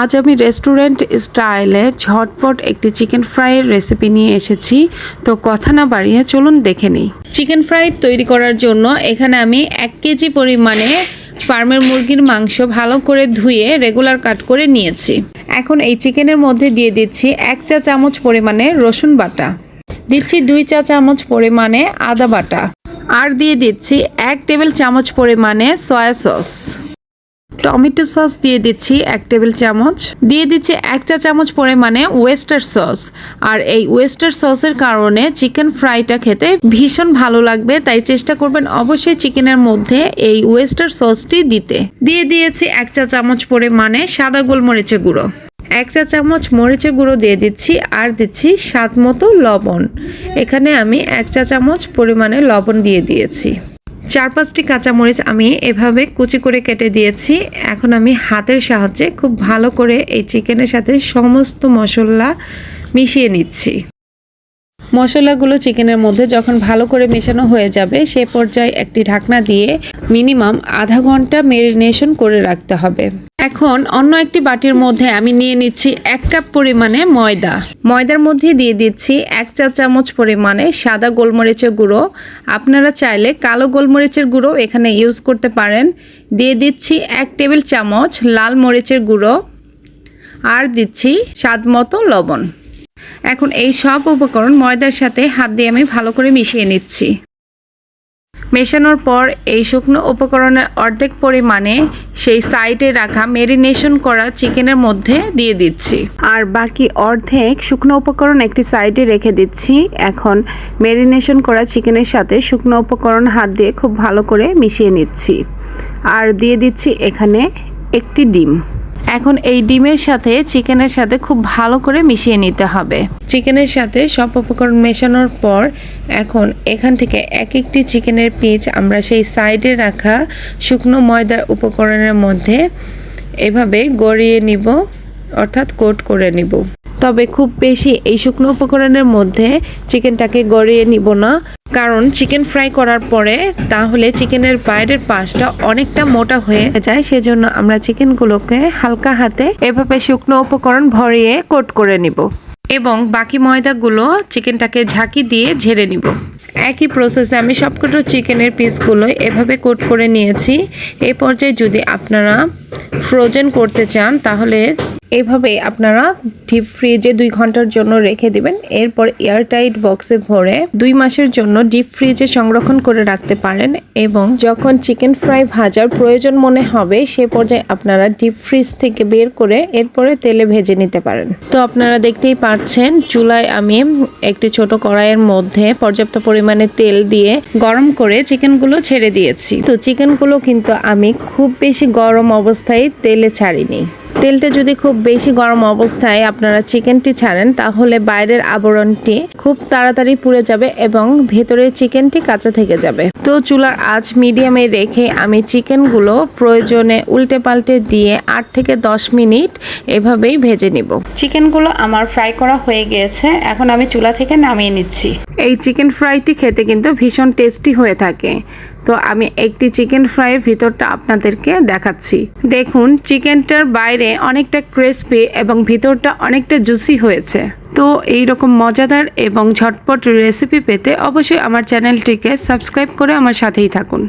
আজ আমি রেস্টুরেন্ট স্টাইলে ঝটপট একটি চিকেন ফ্রাইয়ের রেসিপি নিয়ে এসেছি। তো কথা না বাড়িয়ে চলুন দেখে নিই। চিকেন ফ্রাই তৈরি করার জন্য এখানে আমি 1 কেজি পরিমাণে ফার্মের মুরগির মাংস ভালো করে ধুয়ে রেগুলার কাট করে নিয়েছি। এখন এই চিকেনের মধ্যে দিয়ে দিচ্ছি 1 চা চামচ পরিমাণে রসুন বাটা, দিচ্ছি 2 চা চামচ পরিমাণে আদা বাটা, আর দিয়ে দিচ্ছি 1 টেবিল চামচ পরিমাণে সয়া সস। টমেটো সস দিয়ে দিচ্ছি 1 টেবিল চামচ, দিয়ে দিচ্ছি 1 চা চামচ পরিমাণে ওয়েস্টার সস। আর এই ওয়েস্টার সসের কারণে চিকেন ফ্রাইটা খেতে ভীষণ ভালো লাগবে, তাই চেষ্টা করবেন অবশ্যই চিকেনের মধ্যে এই ওয়েস্টার সসটি দিতে। দিয়ে দিয়েছি 1 চা চামচ পরিমাণে সাদা গোলমরিচের গুঁড়ো, 1 চা চামচ মরিচের গুঁড়ো দিয়ে দিচ্ছি, আর দিচ্ছি স্বাদ মতো লবণ। এখানে আমি 1 চা চামচ পরিমাণে লবণ দিয়ে দিয়েছি। 4-5টি কাঁচামরিচ আমি এভাবে কুচি করে কেটে দিয়েছি। এখন আমি হাতের সাহায্যে খুব ভালো করে এই চিকেনের সাথে সমস্ত মশলা মিশিয়ে নিচ্ছি। মশলাগুলো চিকেনের মধ্যে যখন ভালো করে মেশানো হয়ে যাবে সে পর্যায়ে একটি ঢাকনা দিয়ে মিনিমাম আধা ঘন্টা ম্যারিনেশন করে রাখতে হবে। এখন অন্য একটি বাটির মধ্যে আমি নিয়ে নিচ্ছি 1 কাপ পরিমাণে ময়দা। ময়দার মধ্যে দিয়ে দিচ্ছি 1 চা চামচ পরিমাণে সাদা গোলমরিচের গুঁড়ো। আপনারা চাইলে কালো গোলমরিচের গুঁড়ো এখানে ইউজ করতে পারেন। দিয়ে দিচ্ছি 1 টেবিল চামচ লাল মরিচের গুঁড়ো, আর দিচ্ছি স্বাদ মতো লবণ। এখন এই সব উপকরণ ময়দার সাথে হাত দিয়ে আমি ভালো করে মিশিয়ে নিচ্ছি। মেশানোর পর এই শুকনো উপকরণের অর্ধেক পরিমাণে সেই সাইডে রাখা ম্যারিনেশন করা চিকেনের মধ্যে দিয়ে দিচ্ছি, আর বাকি অর্ধেক শুকনো উপকরণ একটি সাইডে রেখে দিচ্ছি। এখন ম্যারিনেশন করা চিকেনের সাথে শুকনো উপকরণ হাত দিয়ে খুব ভালো করে মিশিয়ে নিচ্ছি, আর দিয়ে দিচ্ছি এখানে একটি ডিম। এখন এই ডিমের সাথে চিকেনের সাথে খুব ভালো করে মিশিয়ে নিতে হবে। চিকেনের সাথে সব উপকরণ মেশানোর পর এখন এখান থেকে একটি চিকেনের পিস আমরা সেই সাইডে রাখা শুকনো ময়দার উপকরণের মধ্যে এভাবে গড়িয়ে নিব, অর্থাৎ কোট করে নিব। তবে খুব বেশি এই শুকনো উপকরণের মধ্যে চিকেনটাকে গড়িয়ে নিব না, কারণ চিকেন ফ্রাই করার পরে তাহলে চিকেনের বাইরের পাশটা অনেকটা মোটা হয়ে যায়। সেজন্য আমরা চিকেনগুলোকে হালকা হাতে এভাবে শুকনো উপকরণ ভরিয়ে কোট করে নিব এবং বাকি ময়দাগুলো চিকেনটাকে ঝাঁকি দিয়ে ঝেড়ে নিব। একই প্রসেসে আমি সবকটা চিকেনের পিসগুলো এভাবে কোট করে নিয়েছি। এই পর্যায়ে যদি আপনারা ফ্রোজেন করতে চান তাহলে এভাবে আপনারা ডিপ ফ্রিজে 2 ঘন্টার জন্য রেখে দিবেন। এরপর এয়ারটাইট বক্সে ভরে 2 মাসের জন্য ডিপ ফ্রিজে সংরক্ষণ করে রাখতে পারেন, এবং যখন চিকেন ফ্রাই ভাজার প্রয়োজন মনে হবে সে পর্যায়ে আপনারা ডিপ ফ্রিজ থেকে বের করে এরপরে তেলে ভেজে নিতে পারেন। তো আপনারা দেখতেই পাচ্ছেন চুলায় আমি একটি ছোট কড়াইয়ের মধ্যে পর্যাপ্ত পরিমাণে তেল দিয়ে গরম করে চিকেনগুলো ছেড়ে দিয়েছি। তো চিকেনগুলো কিন্তু আমি খুব বেশি গরম অবস্থায় তেলে ছাড়িনি। তেলটা যদি খুব বেশি গরম অবস্থায় আপনারা চিকেনটি ছাড়েন তাহলে বাইরের আবরণটি খুব তাড়াতাড়ি পুড়ে যাবে এবং ভেতরের চিকেনটি কাঁচা থেকে যাবে। তো চুলার আঁচ মিডিয়ামে রেখে আমি চিকেনগুলো প্রয়োজনে উল্টে পাল্টে দিয়ে 8 থেকে 10 মিনিট এভাবেই ভেজে নিব। চিকেনগুলো আমার ফ্রাই করা হয়ে গিয়েছে, এখন আমি চুলা থেকে নামিয়ে নিচ্ছি। এই চিকেন ফ্রাইটি খেতে কিন্তু ভীষণ টেস্টি হয়ে থাকে। তো আমি একটি চিকেন ফ্রাইয়ের ভিতরটা আপনাদেরকে দেখাচ্ছি। দেখুন চিকেনটার বাইরে অনেকটা ক্রিসপি এবং ভিতরটা অনেকটা জুসি হয়েছে। তো এই রকম মজাদার এবং ঝটপট রেসিপি পেতে অবশ্যই আমার চ্যানেলটিকে সাবস্ক্রাইব করে আমার সাথেই থাকুন।